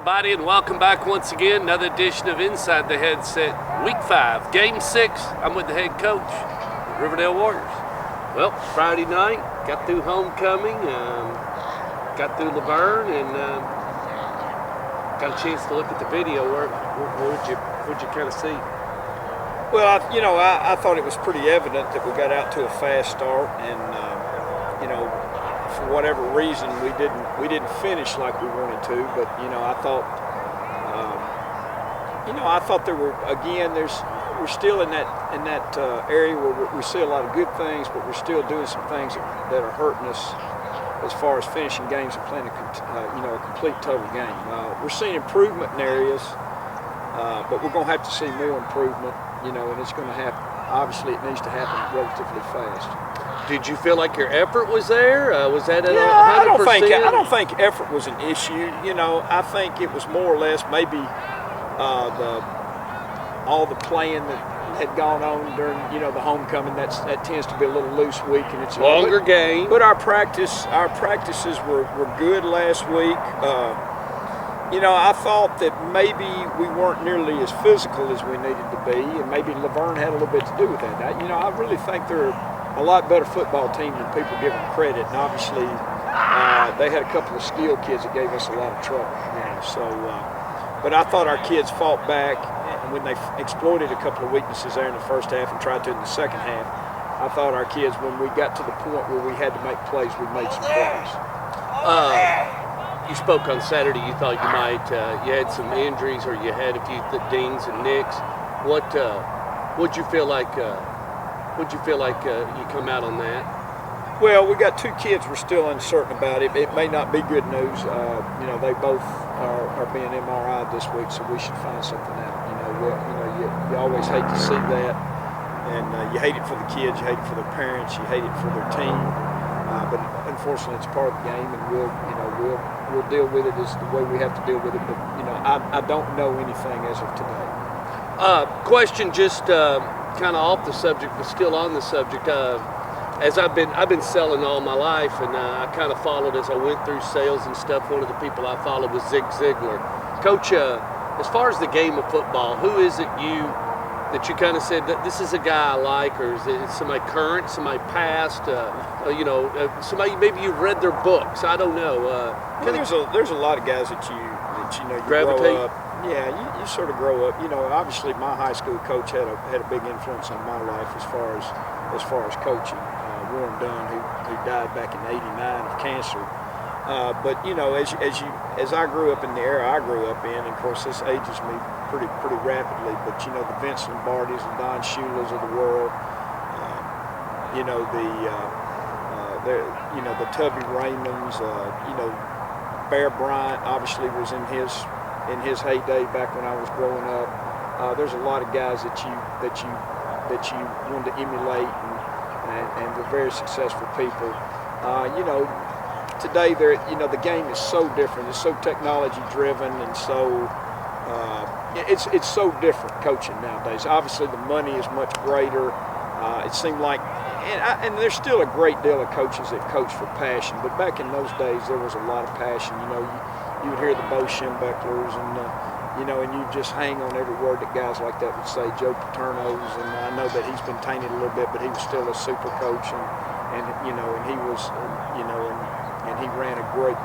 everybody, and welcome back once again. Another edition of Inside the Headset, Week 5, Game 6. I'm with the head coach, the Riverdale Warriors. Well, Friday night, got through homecoming, got through Laverne, and got a chance to look at the video. What'd you kind of see? Well, I thought it was pretty evident that we got out to a fast start, and for whatever reason we didn't finish like we wanted to. But I thought there were, again, we're still in that area where we see a lot of good things, but we're still doing some things that are hurting us as far as finishing games and playing a complete total game. We're seeing improvement in areas, but we're going to have to see more improvement. And it's going to happen. Obviously, it needs to happen relatively fast. Did you feel like your effort was there? Was that 100%? I don't think effort was an issue. I think it was more or less maybe all the playing that had gone on during the homecoming. That tends to be a little loose week, and it's longer game. But our practices were good last week. I thought that maybe we weren't nearly as physical as we needed to be, and maybe Laverne had a little bit to do with that. I really think they're a lot better football team than people give them credit, and obviously they had a couple of skilled kids that gave us a lot of trouble. But I thought our kids fought back, and when they exploited a couple of weaknesses there in the first half and tried to in the second half, I thought our kids, when we got to the point where we had to make plays, we made some plays. You spoke on Saturday. You thought you had some injuries, or you had a few dings and nicks. What'd you feel like? You come out on that? Well, we got two kids we're still uncertain about. It may not be good news. They both are being MRI'd this week, so we should find something out. You always hate to see that, and you hate it for the kids, you hate it for their parents, you hate it for their team. But unfortunately, it's part of the game, and we'll deal with it as the way we have to deal with it. But I don't know anything as of today. Question, just kind of off the subject, but still on the subject. As I've been selling all my life, and I kind of followed as I went through sales and stuff. One of the people I followed was Zig Ziglar. Coach, as far as the game of football, who is it that you kind of said that this is a guy I like, or is it somebody current, somebody past, somebody maybe you've read their books? I don't know. There's a lot of guys that you gravitate. Grow up. Yeah, you sort of grow up. Obviously my high school coach had a big influence on my life as far as coaching. Warren Dunn, who died back in '89 of cancer. But as I grew up in the era I grew up in, and of course this ages me pretty rapidly. But the Vince Lombardis and Don Shula's of the world, the Tubby Raymonds, Bear Bryant obviously was in his heyday back when I was growing up. There's a lot of guys that you wanted to emulate, and were very successful people. Today the game is so different. It's so technology driven, and so it's so different coaching nowadays. Obviously the money is much greater. It seemed like, and there's still a great deal of coaches that coach for passion, but back in those days there was a lot of passion. You would hear the Bo Schembechlers, and you just hang on every word that guys like that would say. Joe Paterno's, and I know that he's been tainted a little bit, but he was still a super coach, and he was, and he ran a great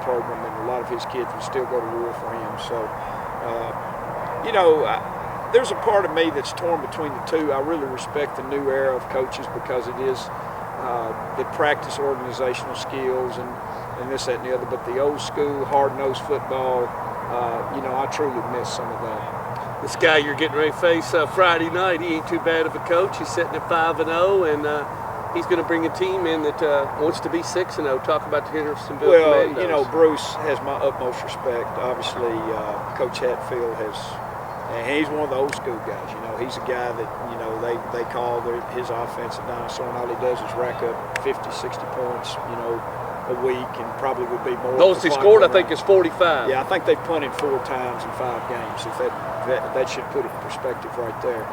program, and a lot of his kids would still go to war for him. So, there's a part of me that's torn between the two. I really respect the new era of coaches because it is that practice organizational skills and this, that, and the other. But the old school, hard-nosed football, I truly miss some of that. This guy you're getting ready to face Friday night, he ain't too bad of a coach. He's sitting at 5-0, and he's going to bring a team in that wants to be 6-0. Talk about the Hendersonville Commandos. Well, Bruce has my utmost respect. Obviously, Coach Hatfield has, and he's one of the old school guys. He's a guy that, they call his offense a dinosaur, and all he does is rack up 50, 60 points, a week, and probably would be more. Those he scored, I think, is 45. Yeah, I think they punted 4 times in 5 games. If that should put it in perspective right there.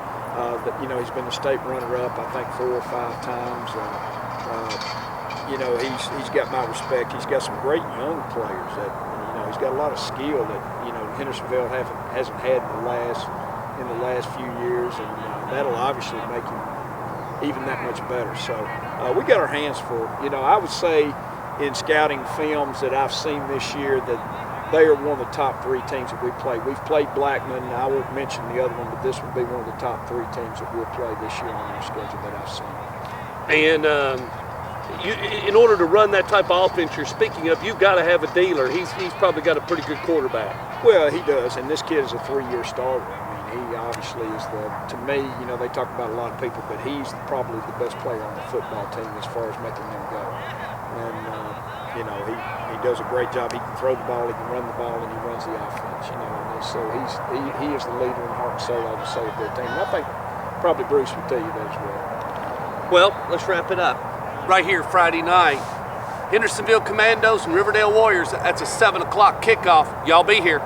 He's been the state runner-up, I think, 4 or 5 times. He's got my respect. He's got some great young players that he's got a lot of skill that Hendersonville hasn't had in the last few years, and that'll obviously make him even that much better. So we got our hands full. I would say in scouting films that I've seen this year that they are one of the top 3 teams that we play. We've played Blackman. I won't mention the other one, but this would be one of the top 3 teams that we'll play this year on our schedule that I've seen. And in order to run that type of offense you're speaking of, you've got to have a dealer. He's probably got a pretty good quarterback. Well, he does, and this kid is a 3-year starter. I mean, he obviously is to me, they talk about a lot of people, but he's probably the best player on the football team as far as making them go. And, he does a great job. He can throw the ball, he can run the ball, and he runs the offense, and so he is the leader in heart and soul of their team. And I think probably Bruce would tell you that as well. Well, let's wrap it up. Right here Friday night, Hendersonville Commandos and Riverdale Warriors. That's a 7 o'clock kickoff. Y'all be here.